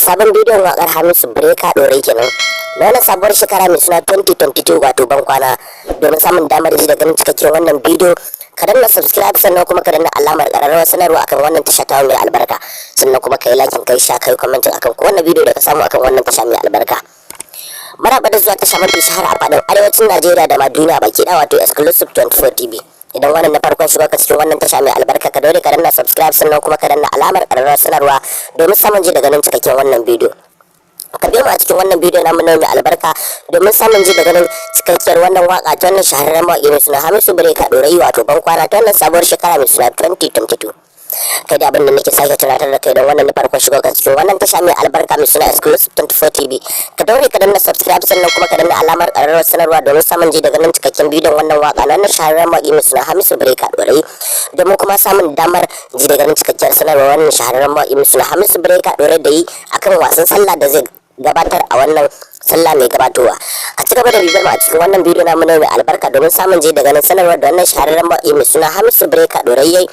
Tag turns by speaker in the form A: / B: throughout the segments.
A: sabon bidiyon wakar Hamisu Breaker Dorai kenan na wannan sabuwar shekara mai suna 2022 wato ban kwana. Domin samun damar ji da ganin cikakken wannan bidiyo ka danna subscribe sannan kuma ka danna alamar ƙararrawar sanarwa akan wannan tasha ta mai albarka, sannan kuma kai like kai share kai comment akan kowanne bidiyo da ka samu akan wannan tasha mai albarka. Maraba da zuwa tasha mafi shahara a faɗin arewacin Najeriya da ma duniya baki ɗaya wato Exclusive 24 TV. Idan wannan na farkon shiga ka cikin wannan tasha mai albarka ka daure ka danna subscribe sannan kuma ka danna alamar ƙararrawar sanarwa domin samun ji da ganin cikakken wannan bidiyo. Ka biyo mu a cikin wannan bidiyo namu na mai albarka domin samun ji da ganin cikakkiyar wannan waka ta wannan shahararren mawaƙi mai suna Hamisu Breaker Dorai wato ban kwana ta wannan sabuwar shekara mai suna 2022. Kai da abin da nake sake tunatar da kai don wannan na farkon shiga ka cikin wannan tasha mai albarka mai suna Exclusive 24 TV. Ka daure ka danna subscribe sannan kuma ka danna alamar ƙararrawar sanarwa domin samun ji da ganin cikakken bidiyon wannan waka na wannan shahararren mawaƙi mai suna Hamisu Breaker Dorai. Domin kuma samun damar ji da ganin cikakkiyar sanarwa wannan shahararren mawaƙi mai suna Hamisu Breaker Dorai da yi akan wasan sallah da zai gabatar a wannan sallah mai gabatowa. A ci gaba da bibiyar mu a cikin wannan bidiyo namu mai albarka domin samun ji da ganin sanarwar da wannan shahararren mawaƙi mai suna Hamisu Breaker Dorai yayi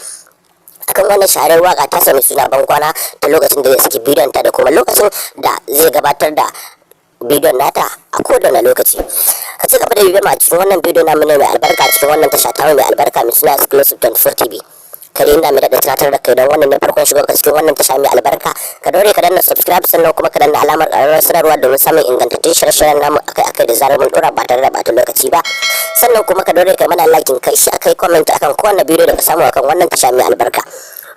A: akan wannan shahararren waka ta sami suna ban kwana ta lokacin da zai saki bidiyon ta da kuma lokacin da zai gabatar da bidiyon nata a kowane lokaci. Ka ci gaba da bibiyar mu a cikin wannan bidiyo namu mai albarka a cikin wannan tasha ta mai albarka mai suna Exclusive 24 TV. Kare ina mai daɗa tunatar da kai don wannan ne farkon shiga ka cikin wannan tasha mai albarka ka daure ka danna subscribe sannan kuma ka danna alamar ƙararrawar sanarwa domin samun ingantattun shirye-shiryen namu akai-akai da zarar mun ɗora ba tare da ɓata lokaci ba. Sannan kuma ka daure kai mana liking kai shi akai comment akan kowanne bidiyo da ka samu akan wannan tasha mai albarka.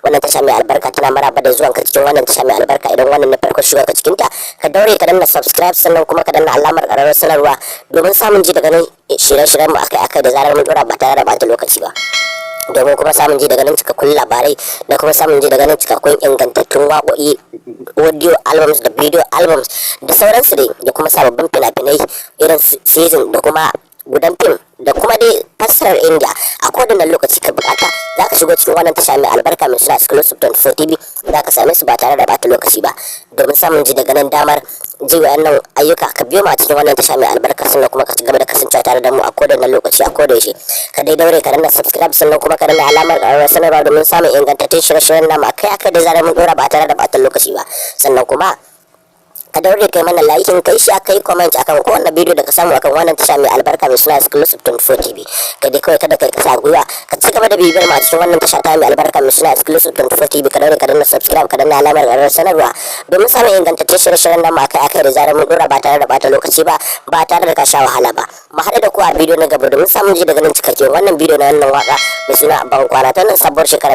A: Wannan tasha mai albarka tana maraba da zuwan ka cikin wannan tasha mai albarka. Idan wannan ne farkon shiga ka cikin ta ka daure ka danna subscribe sannan kuma ka danna alamar ƙararrawar sanarwa domin samun ji daga nan shirye-shiryen mu akai-akai da zarar mun ɗora ba tare da ɓata lokaci ba. Domin kuma samun ji daga nan cikakkun labarai da kuma samun ji daga nan cikakkun ingantattun waƙoƙi, audio albums da video albums da sauransu dai, da kuma sababbin fina-finai irin season da kuma gudan fim da kuma dai fassarar India a kowane lokaci ka bukata za ka shigo cikin wannan tasha mai albarka mai suna Exclusive 24 TV. za ka same su ba tare da bata lokaci ba. Domin samun ji daga nan damar ji wayannan ayyuka ka biyo mu a cikin wannan tasha mai albarka sannan kuma ka ci gaba da kasancewa tare da mu a kowane lokaci a kodayaushe. Ka dai daure ka danna subscribe sannan kuma ka danna alamar ƙararrawar sanarwa domin samun ingantattun shirye-shiryen namu akai-akai da zarar mun dora ba tare da bata lokaci ba. Sannan kuma ka daure kai mana liking kai shi akai comment akan kowanne bidiyo da ka samu akan wannan tasha mai albarka mai suna Exclusive 24 TV. Ka dai kawai kada kai kasa gwiwa ka ci gaba da bibiyar mu a cikin wannan tasha ta mai albarka mai suna Exclusive 24 TV. Ka daure ka danna subscribe ka danna alamar ƙararrawar sanarwa domin samun ingantaccen shirye-shiryen namu akai-akai da zarar mun dora ba tare da bata lokaci ba ba tare da ka sha wahala ba. Mu haɗu da ku a bidiyo na gaba domin samun ji daga nan cikakken wannan bidiyo na wannan waka mai suna ban kwana ta nan sabuwar shekara.